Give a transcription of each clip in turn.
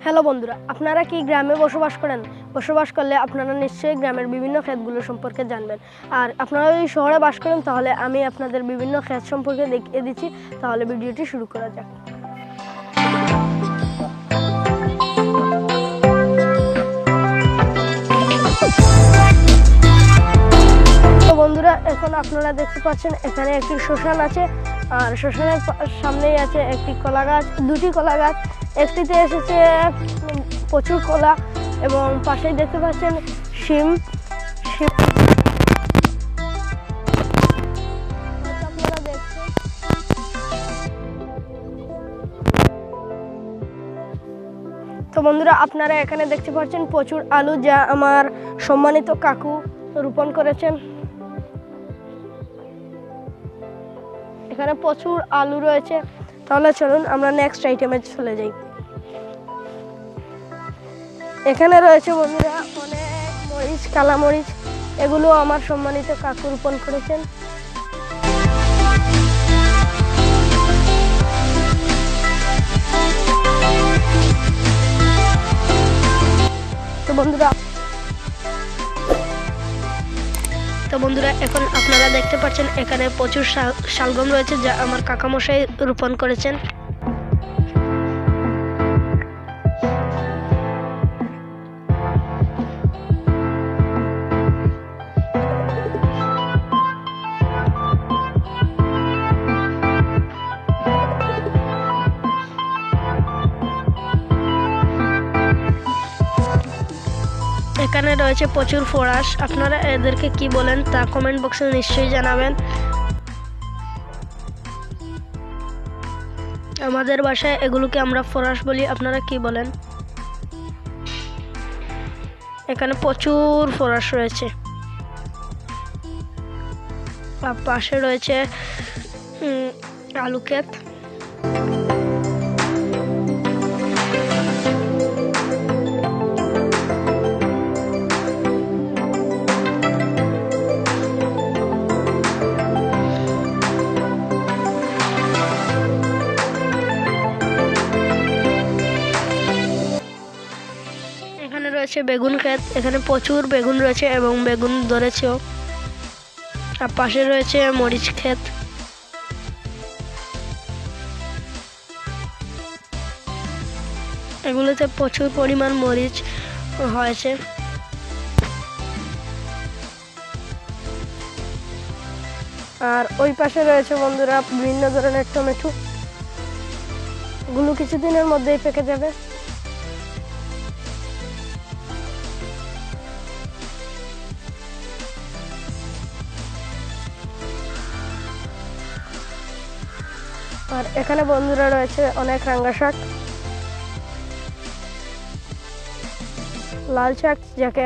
Hello বন্ধুরা, আপনারা কি গ্রামে বসবাস করেন? বসবাস করলে আপনারা নিশ্চয়ই গ্রামের বিভিন্ন ক্ষেতগুলো সম্পর্কে জানবেন। আর আপনারা যদি শহরে বাস করেন তাহলে আমি আপনাদের বিভিন্ন ক্ষেত সম্পর্কে দেখিয়ে দিচ্ছি। তাহলে ভিডিওটি শুরু করা যাক। তো বন্ধুরা, এখন আপনারা দেখতে পাচ্ছেন এখানে একটি শ্মশান আছে, আর শ্মশানের সামনেই আছে একটি কলা গাছ, দুটি কলা গাছ। একটিতে এসেছে প্রচুর কলা এবং পাশেই দেখতে পাচ্ছেন শিম। আপনারা দেখছেন। তো বন্ধুরা, আপনারা এখানে দেখতে পাচ্ছেন প্রচুর আলু, যা আমার সম্মানিত কাকু রোপণ করেছেন। এখানে প্রচুর আলু রয়েছে। তাহলে চলুন আমরা নেক্সট আইটেমে চলে যাই। এখানে রয়েছে বন্ধুরা অনেক মরিচ, কালা মরিচ। এগুলো আমার সম্মানিত কাকু রোপণ করেছেন। তো বন্ধুরা এখন আপনারা দেখতে পাচ্ছেন এখানে প্রচুর শালগম রয়েছে, যা আমার কাকামশাই রোপণ করেছেন। এখানে রয়েছে প্রচুর ফরাস। আপনারা এদেরকে কি বলেন তা কমেন্ট বক্সে নিশ্চয়ই জানাবেন। আমাদের ভাষায় এগুলোকে আমরা ফরাস বলি, আপনারা কি বলেন? এখানে প্রচুর ফরাস রয়েছে। আর পাশে রয়েছে আলু ক্ষেত। এখানে রয়েছে বেগুন ক্ষেত। এখানে প্রচুর বেগুন রয়েছে এবং বেগুন ধরেছেও। আর পাশে রয়েছে মরিচ ক্ষেত। এগুলোতে প্রচুর পরিমাণ মরিচ হয়েছে। আর ওই পাশে রয়েছে বন্ধুরা বিভিন্ন ধরনের টমেটো। এগুলো কিছুদিনের মধ্যেই পেকে যাবে। আর এখানে বন্ধুরা রয়েছে অনেক রাঙ্গা শাক, লাল শাক যাকে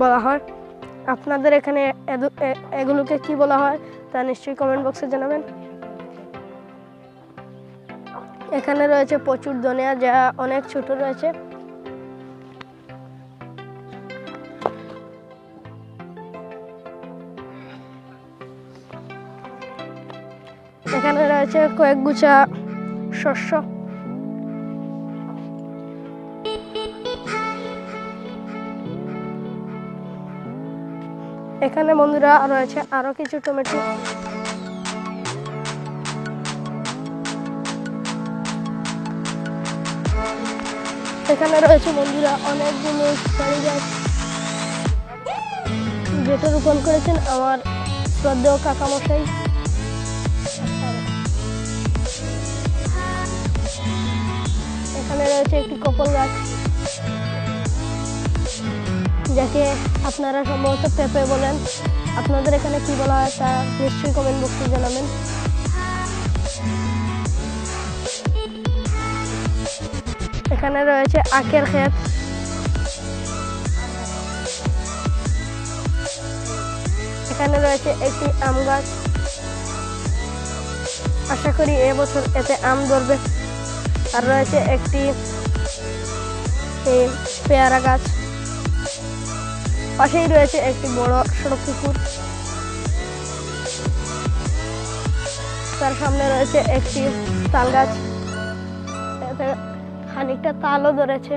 বলা হয়। আপনাদের এখানে এগুলোকে কি বলা হয় তা নিশ্চয়ই কমেন্ট বক্সে জানাবেন। এখানে রয়েছে প্রচুর ধনিয়া, যা অনেক ছোট রয়েছে। এখানে রয়েছে কয়েক গুছা শস্য। এখানে বন্ধুরা রয়েছে আরো কিছু টমেটো। এখানে রয়েছে বন্ধুরা অনেকগুলো সুপারি গাছ, যেটা রোপণ করেছেন আমার শ্রদ্ধেয় কাকামশাই। এখানে রয়েছে একটি কপল গাছ, যাকে আপনারা সম্ভবত পেঁপে বলেন। আপনাদের এখানে কি বলা হয় তা নিশ্চয়ই কমেন্ট বক্সে জানাবেন। এখানে রয়েছে আখের ক্ষেত। এখানে রয়েছে একটি আম গাছ। আশা করি এবছর এতে আম ধরবে। আর রয়েছে একটি পেয়ারা গাছ। পাশেই রয়েছে একটি বড় সড়ক পুকুর। তার সামনে রয়েছে একটি তাল গাছ। খানিকটা তালও ধরেছে।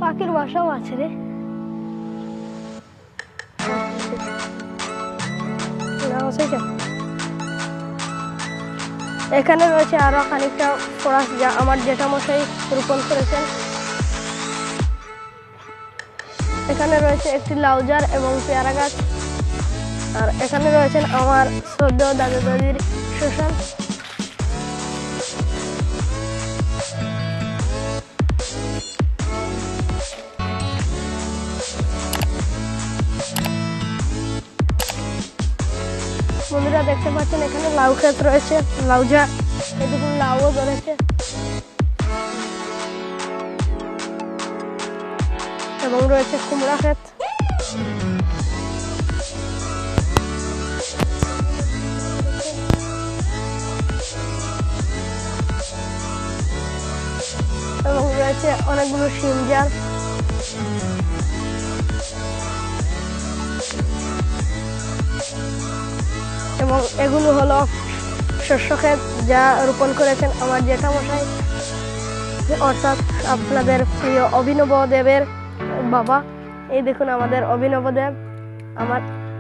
পাখির বাসাও আছে রে। এখানে রয়েছে আরো খানিকটা ফরাস, যা আমার জেঠামশাই রোপণ করেছেন। এখানে রয়েছে একটি লাউজার এবং পেয়ারা গাছ। আর এখানে রয়েছেন আমার শ্রদ্ধেয় দাদা দাদির শ্মশান। বন্ধুরা দেখতে পাচ্ছেন এখানে লাউ ক্ষেত রয়েছে, লাউজা, এদিকে লাউও ধরেছে এবং রয়েছে কুমড়া ক্ষেত। এবং রয়েছে অনেকগুলো শিম জার। এবং এগুলো হলো শস্য ক্ষেত, যা রোপণ করেছেন আমার জেঠামশাই, অর্থাৎ আপনাদের প্রিয় অভিনব দেবের বাবা। এই দেখুন আমাদের অভিনব দেব,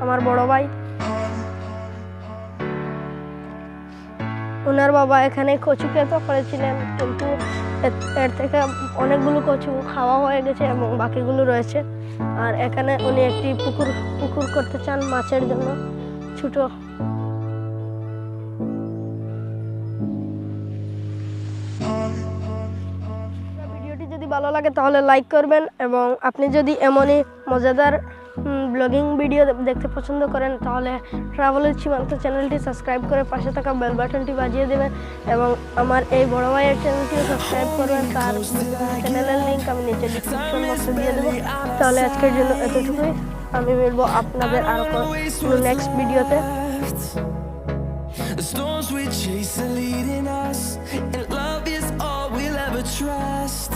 আমার বড় ভাই। ওনার বাবা এখানে কচু ক্ষেত করেছিলেন, কিন্তু এর থেকে অনেকগুলো কচু খাওয়া হয়ে গেছে এবং বাকিগুলো রয়েছে। আর এখানে উনি একটি পুকুর করতে চান মাছের জন্য, ছোট। ভিডিওটি যদি ভালো লাগে তাহলে লাইক করবেন, এবং আপনি যদি এমনই মজাদার ব্লগিং ভিডিও দেখতে পছন্দ করেন তাহলে ট্রাভেল উইথ সীমান্ত চ্যানেলটি সাবস্ক্রাইব করে পাশে থাকা বেল বাটনটি বাজিয়ে দেবেন, এবং আমার এই বড় ভাইয়ের চ্যানেলটিও সাবস্ক্রাইব করবেন। তার চ্যানেলের লিঙ্ক আমি নিচে ডিসক্রিপশন বক্সে দিয়ে দেবো। তাহলে আজকের জন্য এতটুকুই, আমি মিলবো আপনাদের আরো কোনো নেক্সট ভিডিওতে। The storms we chase are leading us, and love is all we'll ever trust.